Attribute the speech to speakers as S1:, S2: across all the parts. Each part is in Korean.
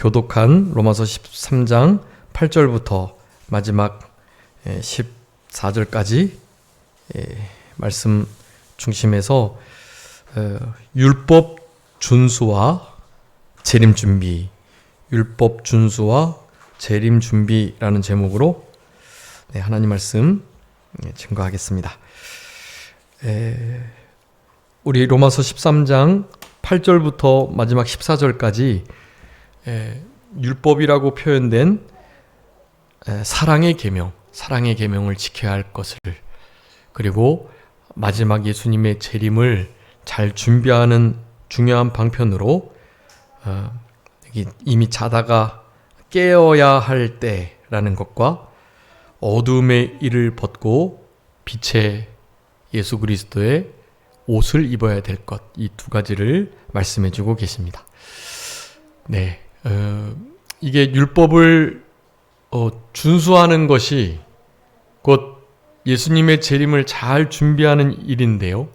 S1: 교독한 로마서 13장 8절부터 마지막 14절까지 말씀 중심에서 율법 준수와 재림 준비, 율법 준수와 재림 준비라는 제목으로 하나님 말씀 증거하겠습니다. 우리 로마서 13장 8절부터 마지막 14절까지 율법이라고 표현된 사랑의 계명, 사랑의 계명을 지켜야 할 것을, 그리고 마지막 예수님의 재림을 잘 준비하는 중요한 방편으로 이미 자다가 깨어야 할 때라는 것과 어둠의 일을 벗고 빛의 예수 그리스도의 옷을 입어야 될 것, 이 두 가지를 말씀해 주고 계십니다. 이게 율법을 준수하는 것이 곧 예수님의 재림을 잘 준비하는 일인데요.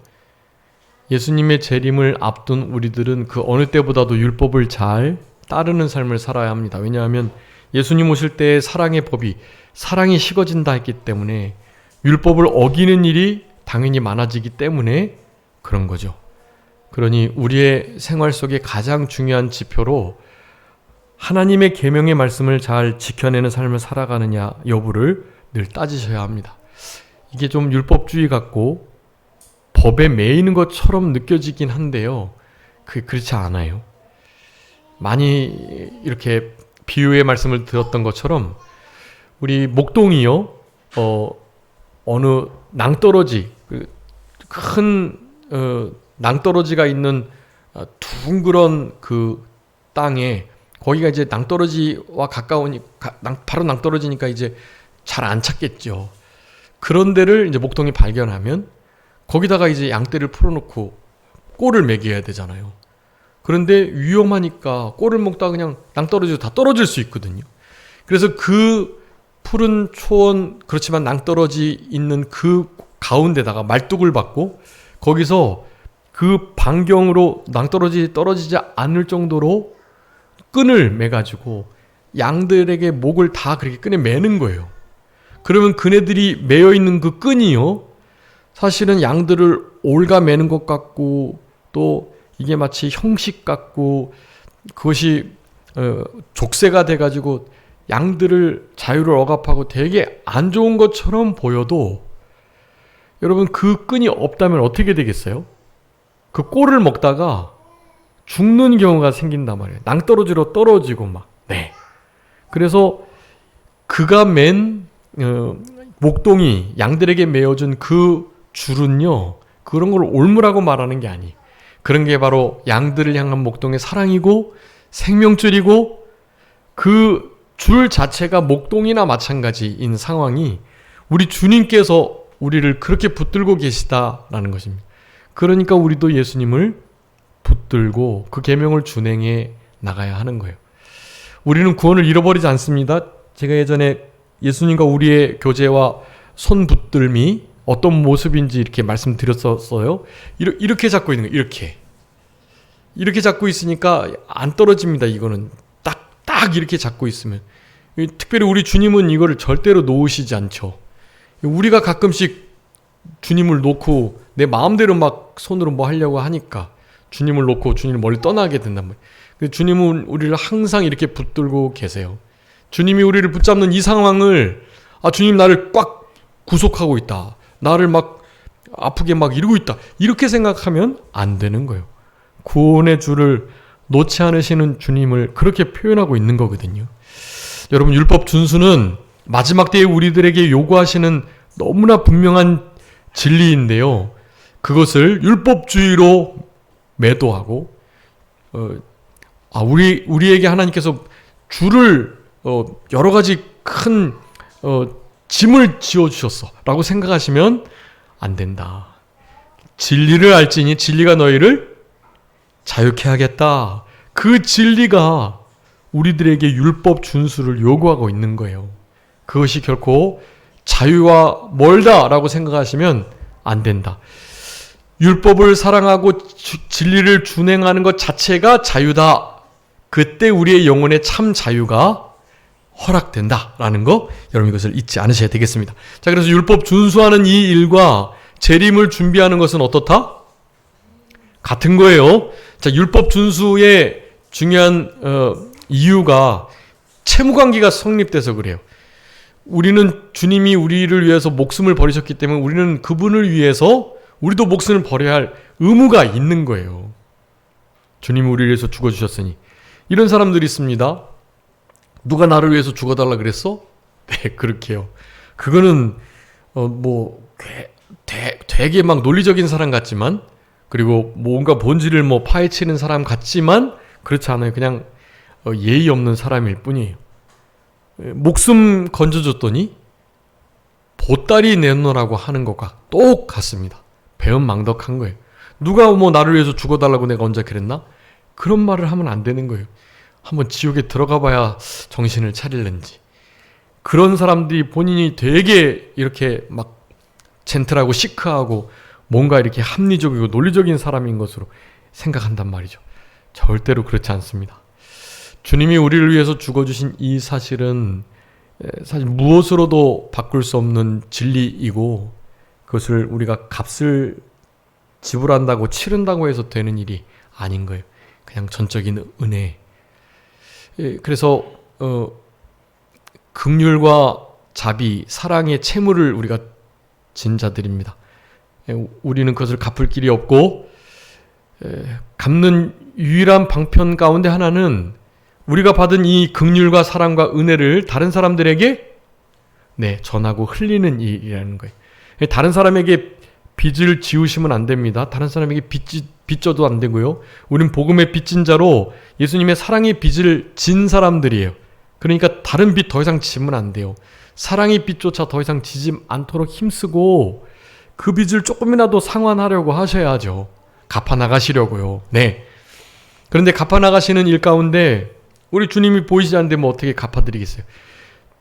S1: 예수님의 재림을 앞둔 우리들은 그 어느 때보다도 율법을 잘 따르는 삶을 살아야 합니다. 왜냐하면 예수님 오실 때의 사랑의 법이 사랑이 식어진다 했기 때문에 율법을 어기는 일이 당연히 많아지기 때문에 그런 거죠. 그러니 우리의 생활 속에 가장 중요한 지표로 하나님의 계명의 말씀을 잘 지켜내는 삶을 살아가느냐 여부를 늘 따지셔야 합니다. 이게 좀 율법주의 같고 법에 매이는 것처럼 느껴지긴 한데요. 그렇지 않아요. 많이 이렇게 비유의 말씀을 들었던 것처럼 우리 목동이요, 어느 낭떠러지, 큰 낭떠러지가 있는 둥그런 그 땅에, 거기가 이제 낭떠러지와 가까우니 바로 낭떠러지니까 이제 잘 안 찾겠죠. 그런 데를 이제 목동이 발견하면 거기다가 이제 양떼를 풀어놓고 꼴을 먹여야 되잖아요. 그런데 위험하니까 꼴을 먹다가 그냥 낭떠러지로 다 떨어질 수 있거든요. 그래서 그 푸른 초원, 그렇지만 낭떠러지 있는 그 가운데다가 말뚝을 박고 거기서 그 반경으로 낭떠러지 떨어지지 않을 정도로 끈을 매가지고 양들에게 목을 다 그렇게 끈에 매는 거예요. 그러면 그네들이 매여 있는 그 끈이요, 사실은 양들을 올가 매는 것 같고 또 이게 마치 형식 같고 그것이 족쇄가 돼가지고 양들을 자유를 억압하고 되게 안 좋은 것처럼 보여도 여러분 그 끈이 없다면 어떻게 되겠어요? 그 꼴을 먹다가 죽는 경우가 생긴단 말이에요. 낭떠러지로 떨어지고 막. 그래서 그가 맨 목동이 양들에게 메어준 그 줄은요, 그런 걸 올무라고 말하는 게 아니. 그런 게 바로 양들을 향한 목동의 사랑이고 생명줄이고 그 줄 자체가 목동이나 마찬가지인 상황이 우리 주님께서 우리를 그렇게 붙들고 계시다라는 것입니다. 그러니까 우리도 예수님을 붙들고 그 계명을 준행해 나가야 하는 거예요. 우리는 구원을 잃어버리지 않습니다. 제가 예전에 예수님과 우리의 교제와 손 붙들미 어떤 모습인지 이렇게 말씀드렸었어요. 이렇게 잡고 있는 거예요. 이렇게 잡고 있으니까 안 떨어집니다. 이거는 딱 이렇게 잡고 있으면. 특별히 우리 주님은 이거를 절대로 놓으시지 않죠. 우리가 가끔씩 주님을 놓고 내 마음대로 막 손으로 뭐 하려고 하니까 주님을 놓고 주님을 멀리 떠나게 된단 말이에요. 주님은 우리를 항상 이렇게 붙들고 계세요. 주님이 우리를 붙잡는 이 상황을, 주님 나를 꽉 구속하고 있다, 나를 막 아프게 막 이루고 있다, 이렇게 생각하면 안 되는 거예요. 구원의 줄을 놓지 않으시는 주님을 그렇게 표현하고 있는 거거든요. 여러분, 율법 준수는 마지막 때에 우리들에게 요구하시는 너무나 분명한 진리인데요. 그것을 율법주의로 매도하고 우리에게 하나님께서 줄을 여러 가지 큰 짐을 지어주셨어 라고 생각하시면 안 된다. 진리를 알지니 진리가 너희를 자유케 하겠다. 그 진리가 우리들에게 율법 준수를 요구하고 있는 거예요. 그것이 결코 자유와 멀다라고 생각하시면 안 된다. 율법을 사랑하고 진리를 준행하는 것 자체가 자유다. 그때 우리의 영혼의 참 자유가 허락된다라는 거, 여러분 이것을 잊지 않으셔야 되겠습니다. 자, 그래서 율법 준수하는 이 일과 재림을 준비하는 것은 어떻다? 같은 거예요. 자, 율법 준수의 중요한 이유가 채무관계가 성립돼서 그래요. 우리는 주님이 우리를 위해서 목숨을 버리셨기 때문에 우리는 그분을 위해서 우리도 목숨을 버려야 할 의무가 있는 거예요. 주님이 우리를 위해서 죽어주셨으니. 이런 사람들이 있습니다. 누가 나를 위해서 죽어달라 그랬어? 네, 그렇게요. 그거는 되게 막 논리적인 사람 같지만, 그리고 뭔가 본질을 파헤치는 사람 같지만 그렇지 않아요. 그냥 예의 없는 사람일 뿐이에요. 목숨 건져줬더니 보따리 내놓으라고 하는 것과 똑같습니다. 배은망덕한 거예요. 누가 나를 위해서 죽어달라고 내가 언제 그랬나? 그런 말을 하면 안 되는 거예요. 한번 지옥에 들어가 봐야 정신을 차릴는지. 그런 사람들이 본인이 되게 이렇게 막 젠틀하고 시크하고 뭔가 이렇게 합리적이고 논리적인 사람인 것으로 생각한단 말이죠. 절대로 그렇지 않습니다. 주님이 우리를 위해서 죽어주신 이 사실은 사실 무엇으로도 바꿀 수 없는 진리이고, 그것을 우리가 값을 지불한다고 치른다고 해서 되는 일이 아닌 거예요. 그냥 전적인 은혜. 그래서 긍휼과 자비, 사랑의 채무를 우리가 진 자들입니다. 우리는 그것을 갚을 길이 없고, 갚는 유일한 방편 가운데 하나는 우리가 받은 이 긍휼과 사랑과 은혜를 다른 사람들에게 전하고 흘리는 일이라는 거예요. 다른 사람에게 빚을 지우시면 안 됩니다. 다른 사람에게 빚져도 안 되고요. 우린 복음의 빚진 자로 예수님의 사랑의 빚을 진 사람들이에요. 그러니까 다른 빚 더 이상 지면 안 돼요. 사랑의 빚조차 더 이상 지지 않도록 힘쓰고 그 빚을 조금이라도 상환하려고 하셔야죠. 갚아나가시려고요. 네. 그런데 갚아나가시는 일 가운데 우리 주님이 보이지 않는데 어떻게 갚아드리겠어요?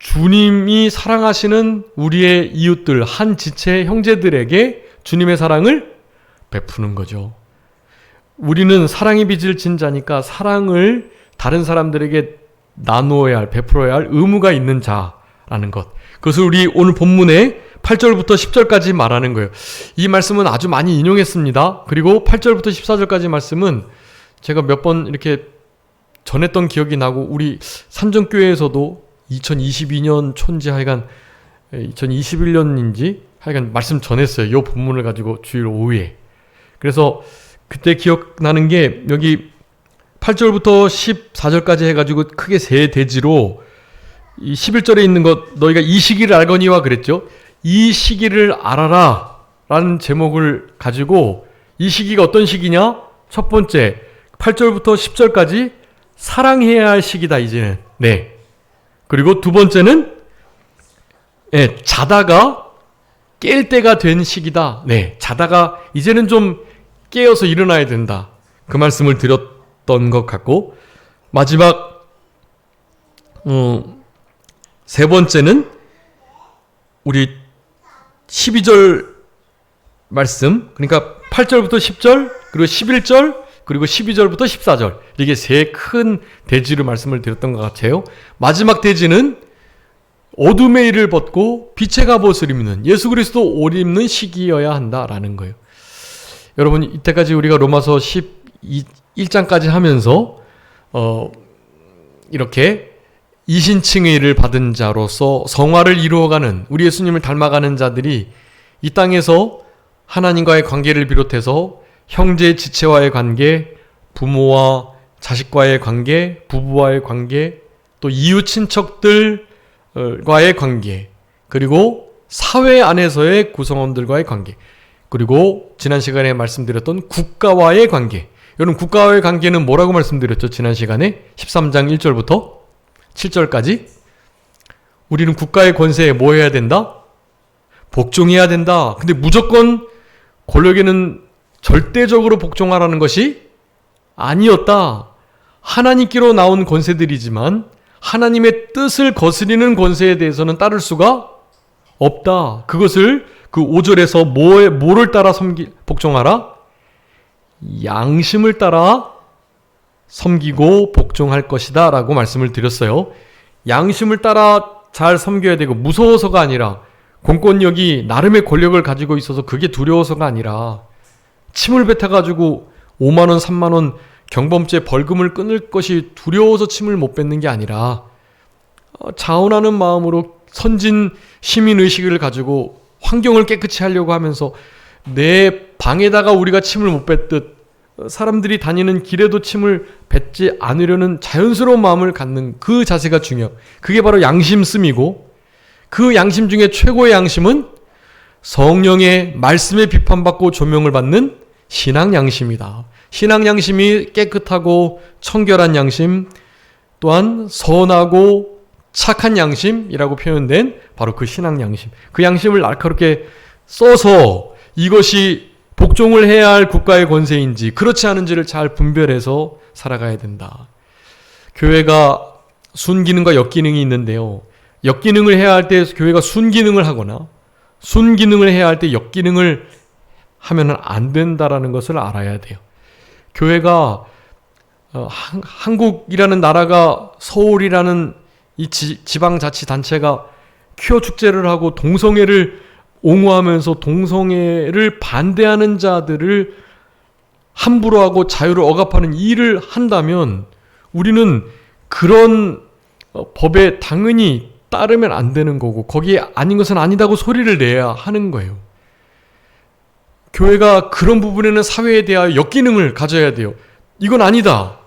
S1: 주님이 사랑하시는 우리의 이웃들, 한 지체 형제들에게 주님의 사랑을 베푸는 거죠. 우리는 사랑의 빚을 진 자니까 사랑을 다른 사람들에게 나누어야 할, 베풀어야 할 의무가 있는 자라는 것. 그것을 우리 오늘 본문에 8절부터 10절까지 말하는 거예요. 이 말씀은 아주 많이 인용했습니다. 그리고 8절부터 14절까지 말씀은 제가 몇 번 이렇게 전했던 기억이 나고, 우리 산정교회에서도 2022년 촌지 하여간 2021년인지 하여간 말씀 전했어요. 이 본문을 가지고 주일 오후에. 그래서 그때 기억나는 게 여기 8절부터 14절까지 해가지고 크게 세 대지로 이 11절에 있는 것, 너희가 이 시기를 알거니와 그랬죠. 이 시기를 알아라 라는 제목을 가지고, 이 시기가 어떤 시기냐? 첫 번째 8절부터 10절까지 사랑해야 할 시기다 이제는. 네. 그리고 두 번째는 자다가 깰 때가 된 시기다. 네. 자다가 이제는 좀 깨어서 일어나야 된다. 그 말씀을 드렸던 것 같고, 마지막 세 번째는 우리 12절 말씀, 그러니까 8절부터 10절, 그리고 11절, 그리고 12절부터 14절, 이게 세 큰 대지로 말씀을 드렸던 것 같아요. 마지막 대지는 어둠의 일을 벗고 빛의 갑옷을 입는, 예수 그리스도 옷 입는 시기여야 한다라는 거예요. 여러분, 이때까지 우리가 로마서 11장까지 하면서 이렇게 이신칭의 일을 받은 자로서 성화를 이루어가는, 우리 예수님을 닮아가는 자들이 이 땅에서 하나님과의 관계를 비롯해서 형제 지체와의 관계, 부모와 자식과의 관계, 부부와의 관계, 또 이웃 친척들과의 관계, 그리고 사회 안에서의 구성원들과의 관계, 그리고 지난 시간에 말씀드렸던 국가와의 관계. 여러분, 국가와의 관계는 뭐라고 말씀드렸죠? 지난 시간에 13장 1절부터 7절까지. 우리는 국가의 권세에 뭐 해야 된다? 복종해야 된다. 근데 무조건 권력에는 절대적으로 복종하라는 것이 아니었다. 하나님께로 나온 권세들이지만 하나님의 뜻을 거스리는 권세에 대해서는 따를 수가 없다. 그것을 그 5절에서 뭐를 따라 복종하라? 양심을 따라 섬기고 복종할 것이다 라고 말씀을 드렸어요. 양심을 따라 잘 섬겨야 되고 무서워서가 아니라 공권력이 나름의 권력을 가지고 있어서 그게 두려워서가 아니라 침을 뱉어가지고 5만원 3만원 경범죄 벌금을 끊을 것이 두려워서 침을 못 뱉는 게 아니라 자원하는 마음으로 선진 시민의식을 가지고 환경을 깨끗이 하려고 하면서 내 방에다가 우리가 침을 못 뱉듯 사람들이 다니는 길에도 침을 뱉지 않으려는 자연스러운 마음을 갖는 그 자세가 중요해요. 그게 바로 양심씀이고 그 양심 중에 최고의 양심은 성령의 말씀에 비판받고 조명을 받는 신앙 양심이다. 신앙 양심이 깨끗하고 청결한 양심 또한 선하고 착한 양심이라고 표현된 바로 그 신앙 양심. 그 양심을 날카롭게 써서 이것이 복종을 해야 할 국가의 권세인지 그렇지 않은지를 잘 분별해서 살아가야 된다. 교회가 순기능과 역기능이 있는데요. 역기능을 해야 할 때 교회가 순기능을 하거나 순기능을 해야 할 때 역기능을 하면 안 된다라는 것을 알아야 돼요. 교회가 한국이라는 나라가 서울이라는 이 지방자치단체가 퀴어 축제를 하고 동성애를 옹호하면서 동성애를 반대하는 자들을 함부로 하고 자유를 억압하는 일을 한다면 우리는 그런 법에 당연히 따르면 안 되는 거고 거기에 아닌 것은 아니다고 소리를 내야 하는 거예요. 교회가 그런 부분에는 사회에 대하여 역기능을 가져야 돼요. 이건 아니다.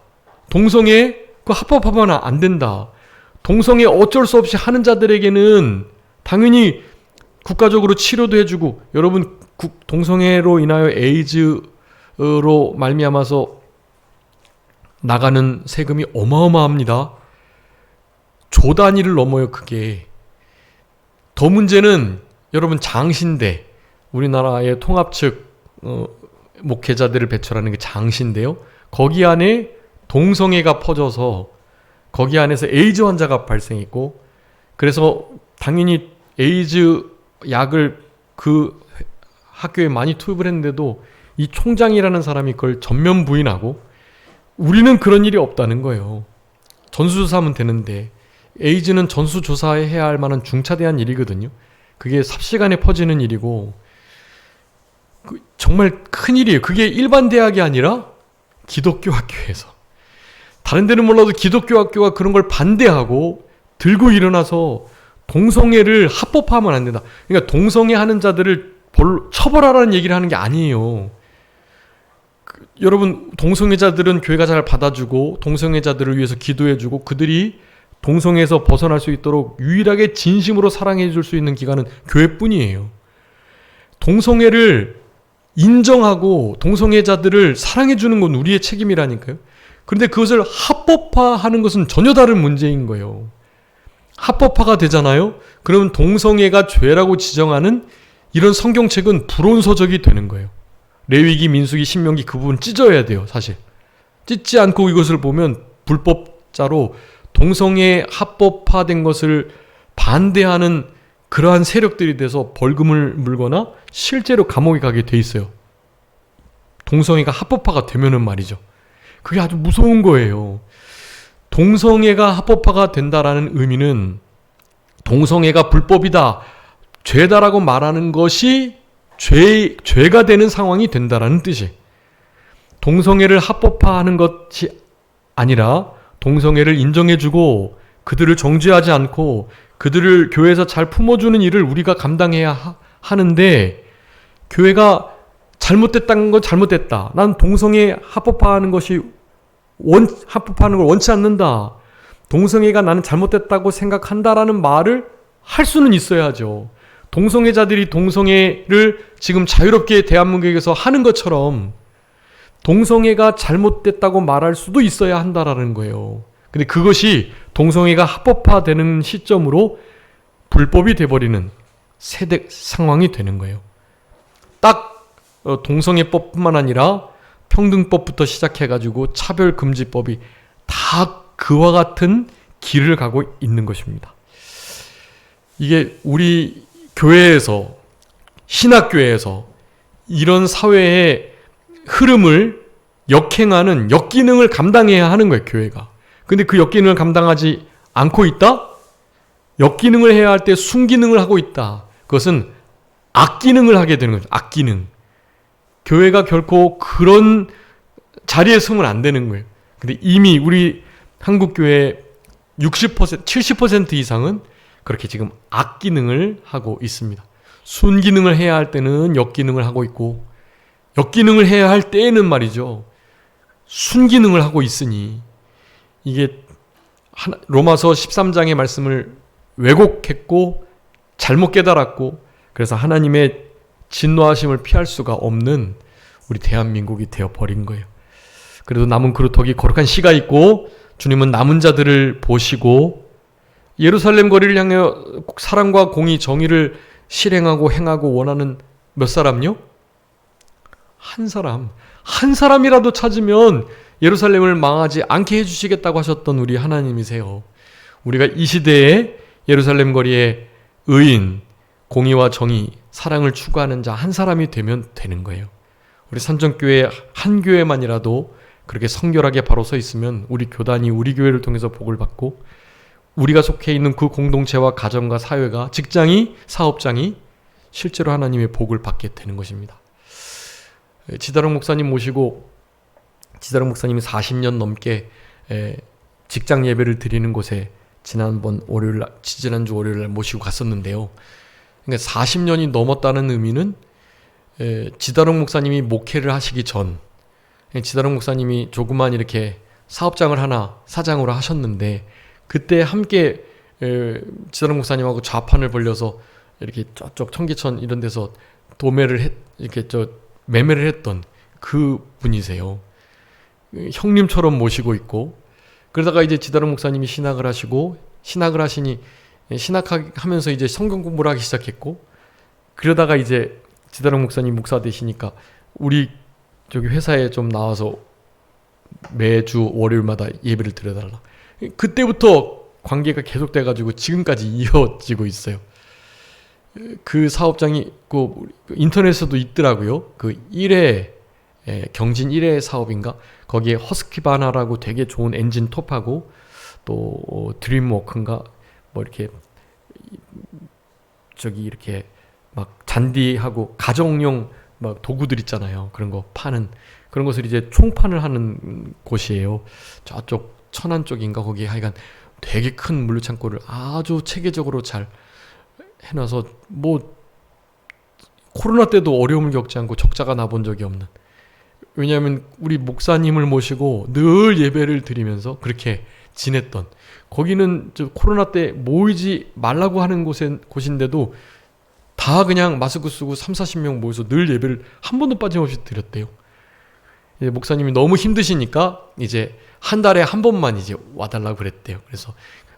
S1: 동성애 그 합법하면 안 된다. 동성애 어쩔 수 없이 하는 자들에게는 당연히 국가적으로 치료도 해주고 여러분 동성애로 인하여 에이즈로 말미암아서 나가는 세금이 어마어마합니다. 조 단위를 넘어요. 그게. 더 문제는 여러분 장신대 우리나라의 통합측 목회자들을 배출하는 게 장신대요. 거기 안에 동성애가 퍼져서 거기 안에서 에이즈 환자가 발생했고 그래서 당연히 에이즈 약을 그 학교에 많이 투입을 했는데도 이 총장이라는 사람이 그걸 전면 부인하고 우리는 그런 일이 없다는 거예요. 전수조사하면 되는데 에이즈는 전수조사해야 할 만한 중차대한 일이거든요. 그게 삽시간에 퍼지는 일이고 정말 큰 일이에요. 그게 일반 대학이 아니라 기독교 학교에서 다른 데는 몰라도 기독교 학교가 그런 걸 반대하고 들고 일어나서 동성애를 합법화하면 안 된다. 그러니까 동성애 하는 자들을 처벌하라는 얘기를 하는 게 아니에요. 여러분 동성애자들은 교회가 잘 받아주고 동성애자들을 위해서 기도해주고 그들이 동성애에서 벗어날 수 있도록 유일하게 진심으로 사랑해 줄 수 있는 기관은 교회뿐이에요. 동성애를 인정하고 동성애자들을 사랑해 주는 건 우리의 책임이라니까요. 그런데 그것을 합법화하는 것은 전혀 다른 문제인 거예요. 합법화가 되잖아요. 그러면 동성애가 죄라고 지정하는 이런 성경책은 불온서적이 되는 거예요. 레위기, 민수기, 신명기 그 부분 찢어야 돼요. 사실 찢지 않고 이것을 보면 불법자로 동성애 합법화된 것을 반대하는 그러한 세력들이 돼서 벌금을 물거나 실제로 감옥에 가게 돼 있어요. 동성애가 합법화가 되면은 말이죠. 그게 아주 무서운 거예요. 동성애가 합법화가 된다라는 의미는 동성애가 불법이다, 죄다라고 말하는 것이 죄가 되는 상황이 된다라는 뜻이에요. 동성애를 합법화하는 것이 아니라 동성애를 인정해주고 그들을 정죄하지 않고 그들을 교회에서 잘 품어주는 일을 우리가 감당해야 하는데 교회가 잘못됐다는 건 잘못됐다. 난 동성애 합법화하는 합법화하는 걸 원치 않는다. 동성애가 나는 잘못됐다고 생각한다라는 말을 할 수는 있어야죠. 동성애자들이 동성애를 지금 자유롭게 대한민국에서 하는 것처럼 동성애가 잘못됐다고 말할 수도 있어야 한다라는 거예요. 근데 그것이 동성애가 합법화되는 시점으로 불법이 돼버리는 상황이 되는 거예요. 딱 동성애법뿐만 아니라 평등법부터 시작해가지고 차별금지법이 다 그와 같은 길을 가고 있는 것입니다. 이게 우리 교회에서 신학교에서 이런 사회의 흐름을 역행하는 역기능을 감당해야 하는 거예요, 교회가. 근데 그 역기능을 감당하지 않고 있다? 역기능을 해야 할 때 순기능을 하고 있다. 그것은 악기능을 하게 되는 거죠. 악기능. 교회가 결코 그런 자리에 서면 안 되는 거예요. 근데 이미 우리 한국교회 60%, 70% 이상은 그렇게 지금 악기능을 하고 있습니다. 순기능을 해야 할 때는 역기능을 하고 있고, 역기능을 해야 할 때에는 말이죠, 순기능을 하고 있으니, 이게 로마서 13장의 말씀을 왜곡했고 잘못 깨달았고, 그래서 하나님의 진노하심을 피할 수가 없는 우리 대한민국이 되어버린 거예요. 그래도 남은 그루터기 거룩한 씨가 있고, 주님은 남은 자들을 보시고 예루살렘 거리를 향해 사랑과 공의, 정의를 실행하고 행하고 원하는 몇 사람요? 한 사람. 한 사람이라도 찾으면 예루살렘을 망하지 않게 해주시겠다고 하셨던 우리 하나님이세요. 우리가 이 시대에 예루살렘 거리에 의인, 공의와 정의, 사랑을 추구하는 자 한 사람이 되면 되는 거예요. 우리 산정교회 한 교회만이라도 그렇게 성결하게 바로 서 있으면 우리 교단이 우리 교회를 통해서 복을 받고, 우리가 속해 있는 그 공동체와 가정과 사회가, 직장이, 사업장이 실제로 하나님의 복을 받게 되는 것입니다. 지다롱 목사님 모시고, 지다롱 목사님이 40년 넘게 직장 예배를 드리는 곳에 지난주 월요일 모시고 갔었는데요. 그러니까 40년이 넘었다는 의미는 지다롱 목사님이 목회를 하시기 전, 지다롱 목사님이 조그만 이렇게 사업장을 하나 사장으로 하셨는데, 그때 함께 지다롱 목사님하고 좌판을 벌려서 이렇게 저쪽 청계천 이런 데서 매매를 했던 그 분이세요. 형님처럼 모시고 있고, 그러다가 이제 지다롱 목사님이 신학을 하시니 신학하면서 이제 성경 공부를 하기 시작했고, 그러다가 이제 지다롱 목사님 목사 되시니까 우리 저기 회사에 좀 나와서 매주 월요일마다 예배를 드려달라. 그때부터 관계가 계속돼가지고 지금까지 이어지고 있어요. 그 사업장이 그 인터넷에도 있더라고요. 그 1회 경진 1회 사업인가? 거기에 허스키바나라고 되게 좋은 엔진 톱하고, 또 드림워크인가? 뭐 이렇게 이렇게 막 잔디하고 가정용 막 도구들 있잖아요. 그런 거 파는, 그런 것을 이제 총판을 하는 곳이에요. 저쪽 천안 쪽인가? 거기 하여간 되게 큰 물류창고를 아주 체계적으로 잘 해놔서, 뭐 코로나 때도 어려움을 겪지 않고 적자가 나본 적이 없는, 왜냐하면 우리 목사님을 모시고 늘 예배를 드리면서 그렇게 지냈던, 거기는 코로나 때 모이지 말라고 하는 곳인데도 다 그냥 마스크 쓰고 30-40명 모여서 늘 예배를 한 번도 빠짐없이 드렸대요. 이제 목사님이 너무 힘드시니까 이제 한 달에 한 번만 이제 와달라고 그랬대요. 그래서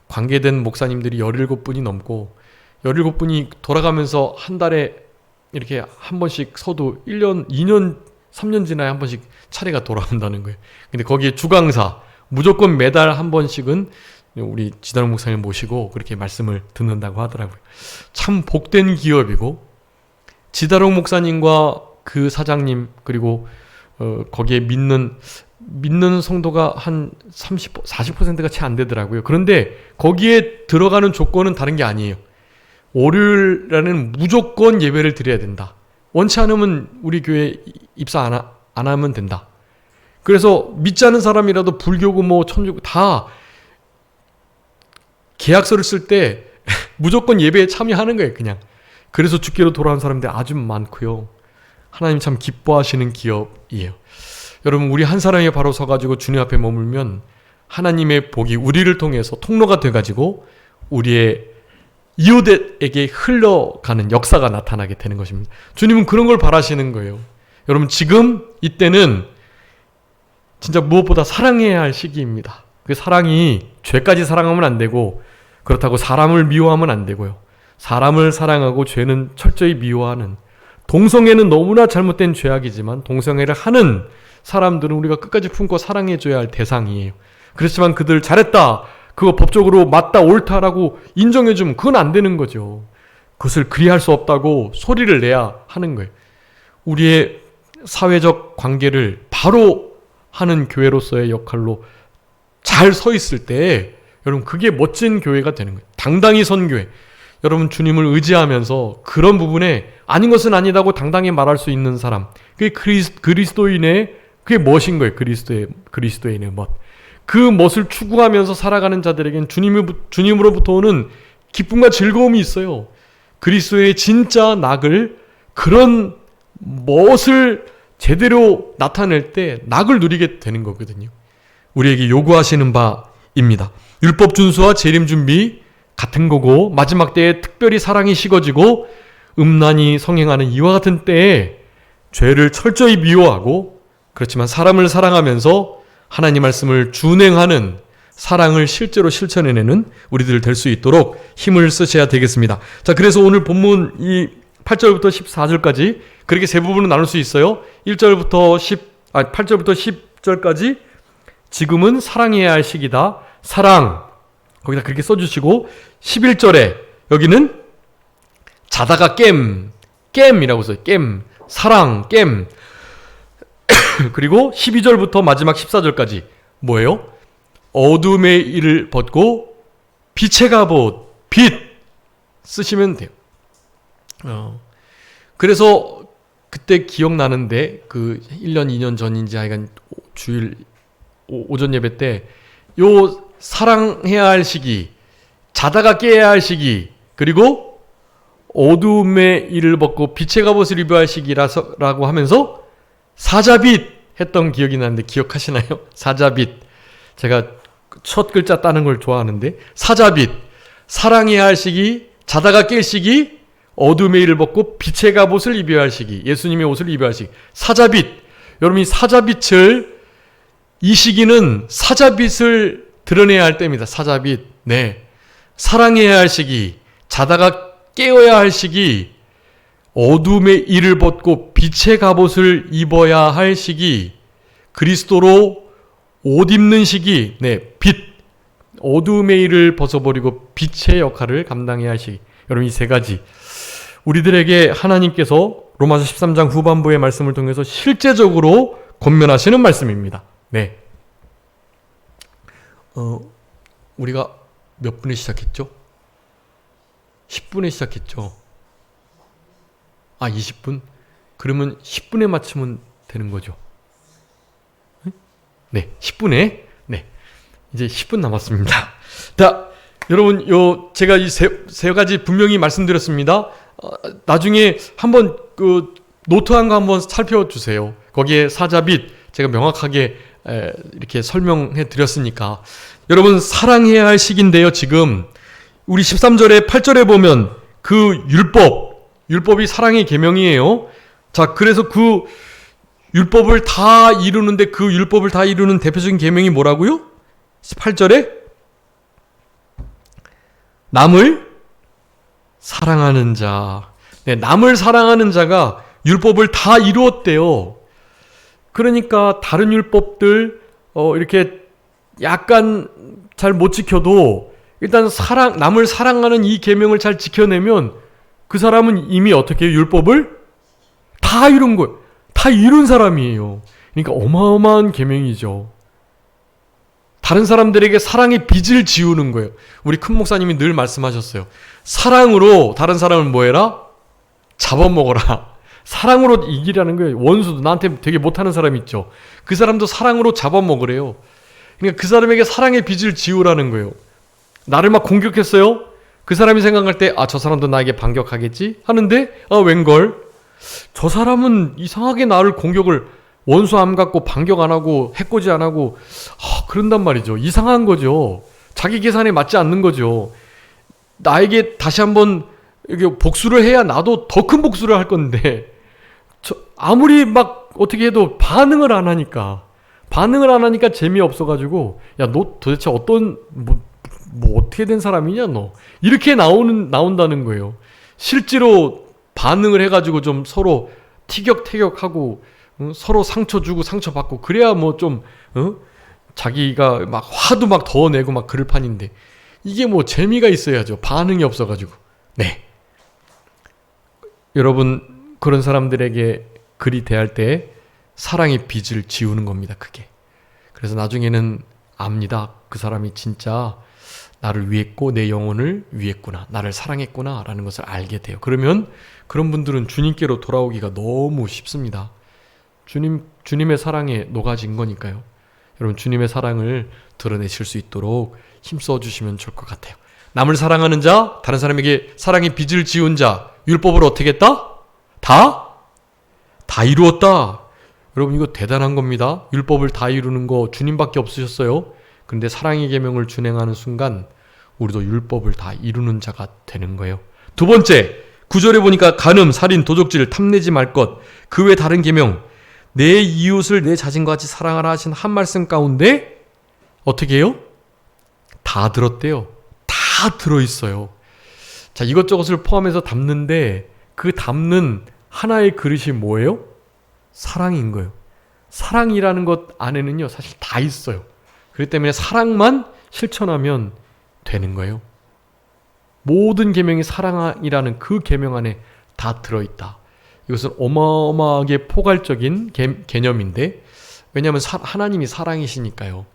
S1: 관계된 목사님들이 17분이 넘고, 17분이 돌아가면서 한 달에 이렇게 한 번씩 서도 1년, 2년, 3년 지나야 한 번씩 차례가 돌아온다는 거예요. 근데 거기에 주강사, 무조건 매달 한 번씩은 우리 지다롱 목사님 모시고 그렇게 말씀을 듣는다고 하더라고요. 참 복된 기업이고, 지다롱 목사님과 그 사장님, 그리고 거기에 믿는 성도가 한 40%가 채 안 되더라고요. 그런데 거기에 들어가는 조건은 다른 게 아니에요. 월요일에는 무조건 예배를 드려야 된다. 원치 않으면 우리 교회 입사 안 하면 된다. 그래서 믿지 않은 사람이라도 불교고 뭐 천주고 다 계약서를 쓸 때 무조건 예배에 참여하는 거예요, 그냥. 그래서 주께로 돌아온 사람들이 아주 많고요. 하나님 참 기뻐하시는 기업이에요. 여러분, 우리 한 사람이 바로 서가지고 주님 앞에 머물면 하나님의 복이 우리를 통해서 통로가 돼가지고 우리의 이웃에게 흘러가는 역사가 나타나게 되는 것입니다. 주님은 그런 걸 바라시는 거예요. 여러분, 지금 이때는 진짜 무엇보다 사랑해야 할 시기입니다. 그 사랑이 죄까지 사랑하면 안 되고, 그렇다고 사람을 미워하면 안 되고요. 사람을 사랑하고 죄는 철저히 미워하는, 동성애는 너무나 잘못된 죄악이지만 동성애를 하는 사람들은 우리가 끝까지 품고 사랑해줘야 할 대상이에요. 그렇지만 그들 잘했다, 그거 법적으로 맞다 옳다라고 인정해주면 그건 안 되는 거죠. 그것을 그리할 수 없다고 소리를 내야 하는 거예요. 우리의 사회적 관계를 바로 하는 교회로서의 역할로 잘 서 있을 때 여러분 그게 멋진 교회가 되는 거예요. 당당히 선 교회. 여러분 주님을 의지하면서 그런 부분에 아닌 것은 아니다고 당당히 말할 수 있는 사람. 그게 그리스도인의 그게 멋인 거예요. 그리스도인의 멋. 그 멋을 추구하면서 살아가는 자들에겐 주님으로부터 오는 기쁨과 즐거움이 있어요. 그리스도의 진짜 낙을 그런 멋을 제대로 나타낼 때 낙을 누리게 되는 거거든요. 우리에게 요구하시는 바입니다. 율법 준수와 재림 준비 같은 거고 마지막 때에 특별히 사랑이 식어지고 음란이 성행하는 이와 같은 때에 죄를 철저히 미워하고 그렇지만 사람을 사랑하면서 하나님 말씀을 준행하는 사랑을 실제로 실천해내는 우리들 될 수 있도록 힘을 쓰셔야 되겠습니다. 자, 그래서 오늘 본문 이 8절부터 14절까지 그렇게 세 부분으로 나눌 수 있어요. 8절부터 10절까지 지금은 사랑해야 할 시기다. 사랑 거기다 그렇게 써주시고 11절에 여기는 자다가 깸이라고 써요. 깸 사랑 깸 그리고 12절부터 마지막 14절까지 뭐예요? 어둠의 일을 벗고 빛의 갑옷 빛 쓰시면 돼요. 그래서 그때 기억나는데 그 1년 2년 전인지 하여간 주일 오전 예배 때 요 사랑해야 할 시기 자다가 깨야 할 시기 그리고 어둠의 일을 벗고 빛의 갑옷을 입어야 할 시기라고 하면서 사자빛 했던 기억이 나는데 기억하시나요? 사자빛. 제가 첫 글자 따는 걸 좋아하는데 사자빛. 사랑해야 할 시기, 자다가 깰 시기, 어둠의 일을 벗고 빛의 갑옷을 입어야 할 시기, 예수님의 옷을 입어야 할 시기. 사자빛. 여러분 이 사자빛을 이 시기는 사자빛을 드러내야 할 때입니다. 사자빛. 네. 사랑해야 할 시기, 자다가 깨어야 할 시기, 어둠의 일을 벗고 빛의 갑옷을 입어야 할 시기, 그리스도로 옷 입는 시기, 네, 빛, 어둠의 일을 벗어버리고 빛의 역할을 감당해야 할 시기. 여러분 이 세 가지 우리들에게 하나님께서 로마서 13장 후반부의 말씀을 통해서 실제적으로 권면하시는 말씀입니다. 네. 우리가 몇 분에 시작했죠? 10분에 시작했죠. 20분? 그러면 10분에 맞추면 되는 거죠. 네, 10분에. 네. 이제 10분 남았습니다. 자, 여러분, 제가 이 세 가지 분명히 말씀드렸습니다. 나중에 한번 노트한 거 한번 살펴주세요. 거기에 사자빛 제가 명확하게 이렇게 설명해 드렸으니까. 여러분, 사랑해야 할 시기인데요, 지금. 우리 13절에 8절에 보면 그 율법이 사랑의 계명이에요. 자, 그래서 그 율법을 다 이루는데 그 율법을 다 이루는 대표적인 계명이 뭐라고요? 8절에 남을 사랑하는 자. 네, 남을 사랑하는 자가 율법을 다 이루었대요. 그러니까 다른 율법들 이렇게 약간 잘 못 지켜도 일단 남을 사랑하는 이 계명을 잘 지켜내면 그 사람은 이미 어떻게 해요? 율법을 다 이룬 거예요. 다 이룬 사람이에요. 그러니까 어마어마한 계명이죠. 다른 사람들에게 사랑의 빚을 지우는 거예요. 우리 큰 목사님이 늘 말씀하셨어요. 사랑으로 다른 사람을 뭐 해라? 잡아먹어라. 사랑으로 이기라는 거예요. 원수도 나한테 되게 못하는 사람 있죠. 그 사람도 사랑으로 잡아먹으래요. 그러니까 그 사람에게 사랑의 빚을 지우라는 거예요. 나를 막 공격했어요. 그 사람이 생각할 때 저 사람도 나에게 반격하겠지? 하는데 웬걸? 저 사람은 이상하게 나를 공격을 원수함 갖고 반격 안 하고 해코지 안 하고 그런단 말이죠. 이상한 거죠. 자기 계산에 맞지 않는 거죠. 나에게 다시 한번 이게 복수를 해야 나도 더 큰 복수를 할 건데 아무리 막 어떻게 해도 반응을 안 하니까 재미없어가지고 야 너 도대체 어떤 뭐 어떻게 된 사람이냐 너 이렇게 나온다는 거예요. 실제로 반응을 해가지고 좀 서로 티격태격하고 서로 상처 주고 상처 받고 그래야 뭐 좀 자기가 막 화도 막 더 내고 막 그럴 판인데 이게 뭐 재미가 있어야죠. 반응이 없어가지고. 네. 여러분 그런 사람들에게 그리 대할 때 사랑의 빚을 지우는 겁니다. 그게. 그래서 나중에는 압니다. 그 사람이 진짜 나를 위했고 내 영혼을 위했구나. 나를 사랑했구나 라는 것을 알게 돼요. 그러면 그런 분들은 주님께로 돌아오기가 너무 쉽습니다. 주님의 사랑에 녹아진 거니까요. 여러분 주님의 사랑을 드러내실 수 있도록 힘써 주시면 좋을 것 같아요. 남을 사랑하는 자, 다른 사람에게 사랑의 빚을 지운 자, 율법을 어떻게 했다? 다 이루었다. 여러분 이거 대단한 겁니다. 율법을 다 이루는 거 주님밖에 없으셨어요. 그런데 사랑의 계명을 준행하는 순간 우리도 율법을 다 이루는 자가 되는 거예요. 두 번째, 9절에 보니까 간음, 살인, 도적질, 탐내지 말 것, 그 외 다른 계명, 내 이웃을 내 자신과 같이 사랑하라 하신 한 말씀 가운데 어떻게 해요? 다 들었대요. 다 들어있어요. 자, 이것저것을 포함해서 담는데 그 담는 하나의 그릇이 뭐예요? 사랑인 거예요. 사랑이라는 것 안에는요 사실 다 있어요. 그렇기 때문에 사랑만 실천하면 되는 거예요. 모든 계명이 사랑이라는 그 계명 안에 다 들어있다. 이것은 어마어마하게 포괄적인 개념인데, 왜냐하면 하나님이 사랑이시니까요.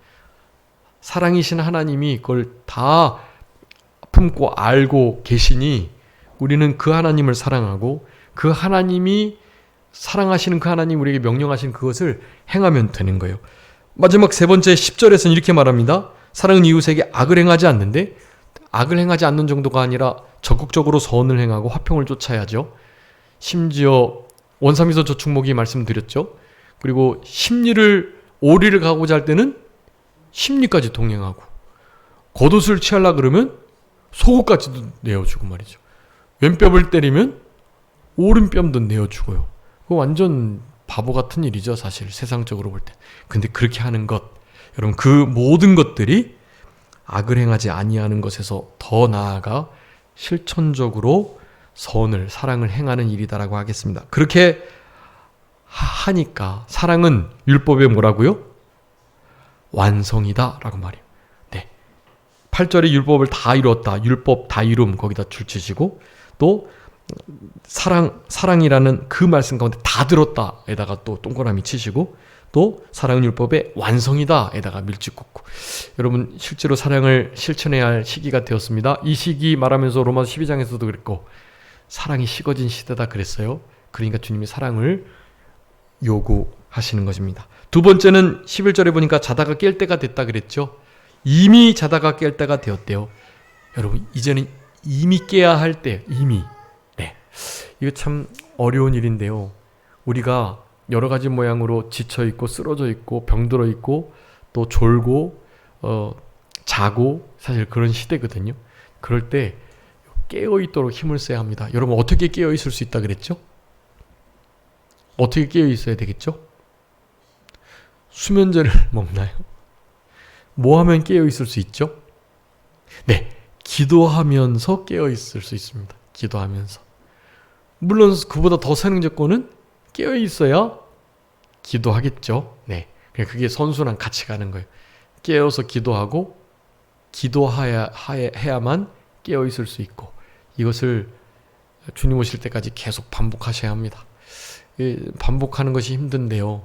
S1: 사랑이신 하나님이 그걸 다 품고 알고 계시니 우리는 그 하나님을 사랑하고 그 하나님이 사랑하시는 그 하나님 우리에게 명령하신 그것을 행하면 되는 거예요. 마지막 세 번째 10절에서는 이렇게 말합니다. 사랑은 이웃에게 악을 행하지 않는데, 악을 행하지 않는 정도가 아니라 적극적으로 선을 행하고 화평을 쫓아야죠. 심지어 원삼위서 저축목이 말씀드렸죠. 그리고 오리를 가고자 할 때는 심리까지 동행하고, 겉옷을 취하려 그러면 속옷까지도 내어주고 말이죠. 왼뼘을 때리면 오른뼘도 내어주고요. 그거 완전 바보 같은 일이죠, 사실 세상적으로 볼 때. 근데 그렇게 하는 것, 여러분 그 모든 것들이 악을 행하지 아니하는 것에서 더 나아가 실천적으로 선을, 사랑을 행하는 일이다라고 하겠습니다. 그렇게 하니까 사랑은 율법에 뭐라고요? 완성이다 라고 말해요. 네. 8절에 율법을 다 이루었다. 율법 다 이룸 거기다 줄치시고, 또 사랑이라는 그 말씀 가운데 다 들었다 에다가 또 동그라미 치시고, 또 사랑은 율법의 완성이다 에다가 밀집 꽂고. 여러분 실제로 사랑을 실천해야 할 시기가 되었습니다. 이 시기 말하면서 로마서 12장에서도 그랬고, 사랑이 식어진 시대다 그랬어요. 그러니까 주님이 사랑을 요구하시는 것입니다. 두 번째는 11절에 보니까 자다가 깰 때가 됐다 그랬죠. 이미 자다가 깰 때가 되었대요. 여러분 이제는 이미 깨야 할 때, 이미. 네, 이거 참 어려운 일인데요. 우리가 여러 가지 모양으로 지쳐 있고 쓰러져 있고 병들어 있고 또 졸고 자고, 사실 그런 시대거든요. 그럴 때 깨어 있도록 힘을 써야 합니다. 여러분 어떻게 깨어 있을 수 있다 그랬죠? 어떻게 깨어 있어야 되겠죠? 수면제를 먹나요? 뭐 하면 깨어 있을 수 있죠? 네, 기도하면서 깨어 있을 수 있습니다. 기도하면서. 물론 그보다 더 선행적고는 깨어 있어야 기도하겠죠. 네, 그게 선순환 같이 가는 거예요. 깨어서 기도하고 기도해야만 깨어 있을 수 있고, 이것을 주님 오실 때까지 계속 반복하셔야 합니다. 반복하는 것이 힘든데요.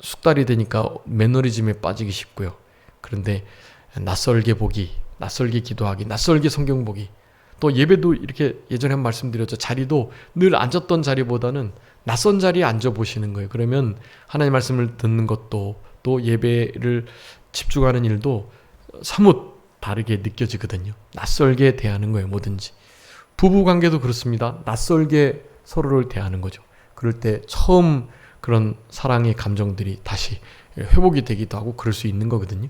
S1: 숙달이 되니까 매너리즘에 빠지기 쉽고요. 그런데 낯설게 보기, 낯설게 기도하기, 낯설게 성경 보기, 또 예배도 이렇게 예전에 한 말씀드렸죠. 자리도 늘 앉았던 자리보다는 낯선 자리에 앉아보시는 거예요. 그러면 하나님의 말씀을 듣는 것도, 또 예배를 집중하는 일도 사뭇 다르게 느껴지거든요. 낯설게 대하는 거예요, 뭐든지. 부부관계도 그렇습니다. 낯설게 서로를 대하는 거죠. 그럴 때 처음 그런 사랑의 감정들이 다시 회복이 되기도 하고 그럴 수 있는 거거든요.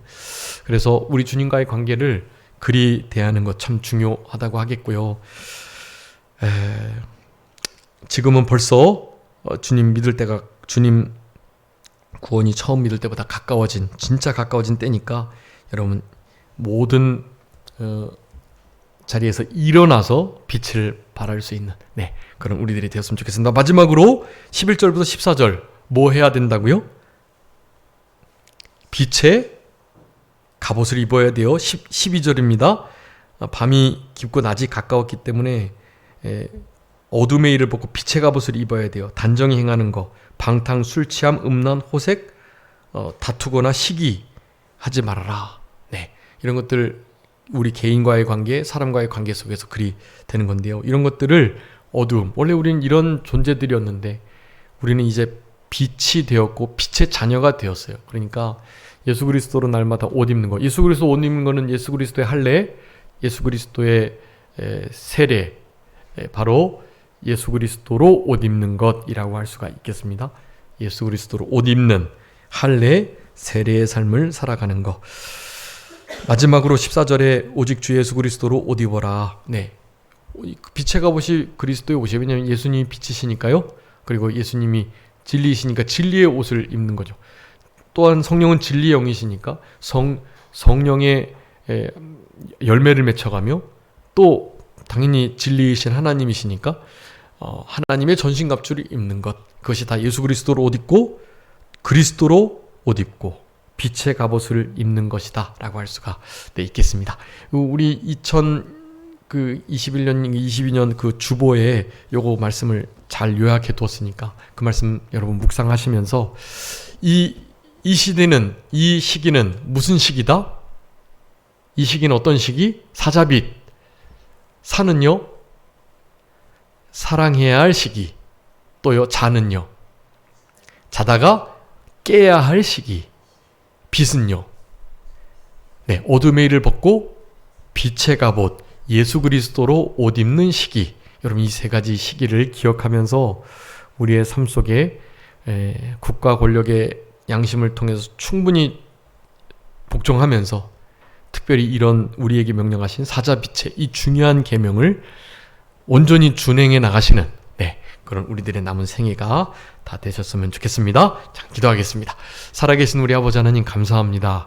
S1: 그래서 우리 주님과의 관계를 그리 대하는 것 참 중요하다고 하겠고요. 지금은 벌써 주님 구원이 처음 믿을 때보다 진짜 가까워진 때니까 여러분 모든 자리에서 일어나서 빛을 발할 수 있는 그런 우리들이 되었으면 좋겠습니다. 마지막으로 11절부터 14절 뭐 해야 된다고요? 빛의 갑옷을 입어야 돼요. 12절입니다. 밤이 깊고 낮이 가까웠기 때문에 어둠의 일을 벗고 빛의 갑옷을 입어야 돼요. 단정히 행하는 거, 방탕, 술 취함, 음란, 호색, 다투거나 시기하지 말아라. 네, 이런 것들 우리 개인과의 관계, 사람과의 관계 속에서 그리 되는 건데요. 이런 것들을 어두움, 원래 우리는 이런 존재들이었는데 우리는 이제 빛이 되었고 빛의 자녀가 되었어요. 그러니까 예수 그리스도로 날마다 옷 입는 거, 예수 그리스도 옷 입는 거는 예수 그리스도의 할례, 예수 그리스도의 세례, 바로 예수 그리스도로 옷 입는 것이라고 할 수가 있겠습니다. 예수 그리스도로 옷 입는 할례, 세례의 삶을 살아가는 것. 마지막으로 14절에 오직 주 예수 그리스도로 옷 입어라. 네, 빛의 갑옷이 그리스도의 옷이에요. 왜냐하면 예수님이 빛이시니까요. 그리고 예수님이 진리이시니까 진리의 옷을 입는 거죠. 또한 성령은 진리의 영이시니까 성령의 열매를 맺혀가며, 또 당연히 진리이신 하나님이시니까 하나님의 전신갑주를 입는 것, 그것이 다 예수 그리스도로 옷 입고 그리스도로 옷 입고 빛의 갑옷을 입는 것이다 라고 할 수가 있겠습니다. 우리 2021년, 22년 그 주보에 요거 말씀을 잘 요약해 두었으니까 그 말씀 여러분 묵상하시면서 이 시대는, 이 시기는 무슨 시기다? 이 시기는 어떤 시기? 사자빛. 사는요? 사랑해야 할 시기. 또요, 자는요? 자다가 깨야 할 시기. 빛은요? 네, 어둠의 일을 벗고 빛의 갑옷, 예수 그리스도로 옷 입는 시기. 여러분, 이 세 가지 시기를 기억하면서 우리의 삶 속에 국가 권력의 양심을 통해서 충분히 복종하면서 특별히 이런 우리에게 명령하신 사자빛의 이 중요한 계명을 온전히 준행해 나가시는 그런 우리들의 남은 생애가 다 되셨으면 좋겠습니다. 자, 기도하겠습니다. 살아계신 우리 아버지 하나님 감사합니다.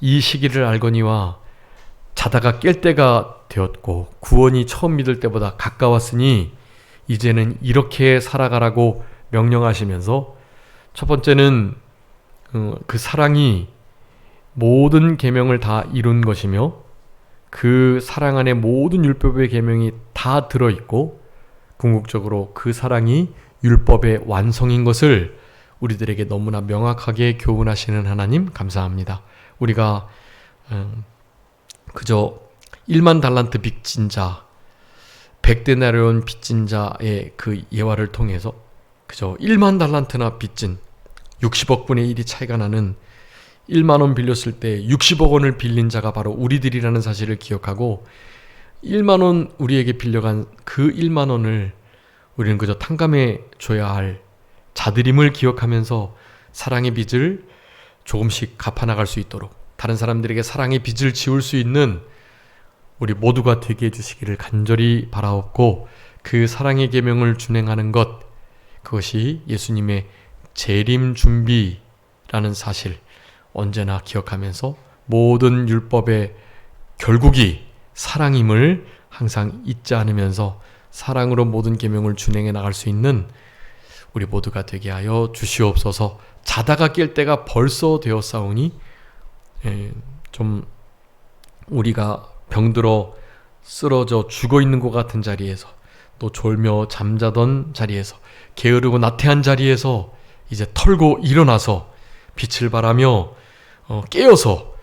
S1: 이 시기를 알거니와 자다가 깰 때가 되었고 구원이 처음 믿을 때보다 가까웠으니 이제는 이렇게 살아가라고 명령하시면서, 첫 번째는 그 사랑이 모든 계명을 다 이룬 것이며 그 사랑 안에 모든 율법의 계명이 다 들어있고 궁극적으로 그 사랑이 율법의 완성인 것을 우리들에게 너무나 명확하게 교훈하시는 하나님 감사합니다. 우리가 그저 1만 달란트 빚진 자, 100데나리온 빚진 자의 그 예화를 통해서 그저 1만 달란트나 빚진 60억 분의 1이 차이가 나는 1만 원 빌렸을 때 60억 원을 빌린 자가 바로 우리들이라는 사실을 기억하고 1만 원 우리에게 빌려간 그 1만 원을 우리는 그저 탕감해 줘야 할 자들임을 기억하면서 사랑의 빚을 조금씩 갚아나갈 수 있도록, 다른 사람들에게 사랑의 빚을 지울 수 있는 우리 모두가 되게 해주시기를 간절히 바라옵고, 그 사랑의 계명을 준행하는 것, 그것이 예수님의 재림 준비라는 사실 언제나 기억하면서 모든 율법의 결국이 사랑임을 항상 잊지 않으면서 사랑으로 모든 계명을 준행해 나갈 수 있는 우리 모두가 되게 하여 주시옵소서. 자다가 깰 때가 벌써 되었사오니 좀 우리가 병들어 쓰러져 죽어있는 것 같은 자리에서, 또 졸며 잠자던 자리에서, 게으르고 나태한 자리에서 이제 털고 일어나서 빛을 발하며 깨어서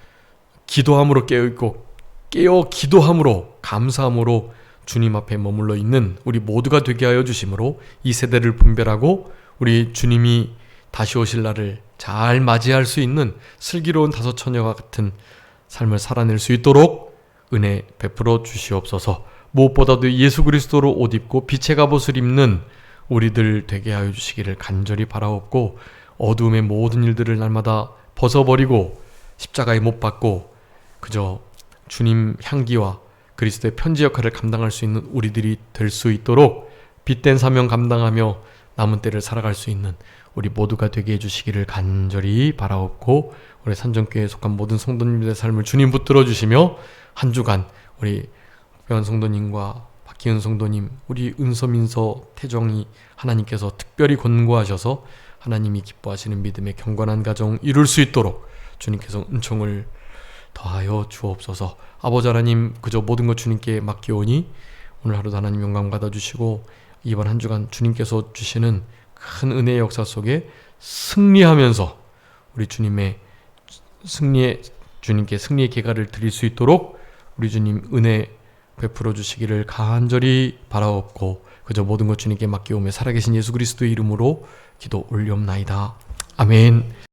S1: 기도함으로 깨어있고 깨어 기도함으로 감사함으로 주님 앞에 머물러 있는 우리 모두가 되게 하여 주심으로 이 세대를 분별하고 우리 주님이 다시 오실 날을 잘 맞이할 수 있는 슬기로운 다섯 처녀와 같은 삶을 살아낼 수 있도록 은혜 베풀어 주시옵소서. 무엇보다도 예수 그리스도로 옷 입고 빛의 갑옷을 입는 우리들 되게 하여 주시기를 간절히 바라옵고, 어두움의 모든 일들을 날마다 벗어버리고 십자가에 못 박고 그저 주님 향기와 그리스도의 편지 역할을 감당할 수 있는 우리들이 될 수 있도록 빛된 사명 감당하며 남은 때를 살아갈 수 있는 우리 모두가 되게 해주시기를 간절히 바라옵고, 우리 산정교회에 속한 모든 성도님들의 삶을 주님 붙들어 주시며 한 주간 우리 박병환 성도님과 박기은 성도님, 우리 은서민서 태정이 하나님께서 특별히 권고하셔서 하나님이 기뻐하시는 믿음의 경건한 가정 이룰 수 있도록 주님께서 은총을 더하여 주옵소서. 아버지 하나님, 그저 모든 것 주님께 맡기오니 오늘 하루도 하나님 영광 받아주시고 이번 한 주간 주님께서 주시는 큰 은혜의 역사 속에 승리하면서 우리 주님의 주님께 승리의 계가를 드릴 수 있도록 우리 주님 은혜 베풀어 주시기를 간절히 바라옵고 그저 모든 것 주님께 맡기오며 살아계신 예수 그리스도의 이름으로 기도 올리옵나이다. 아멘.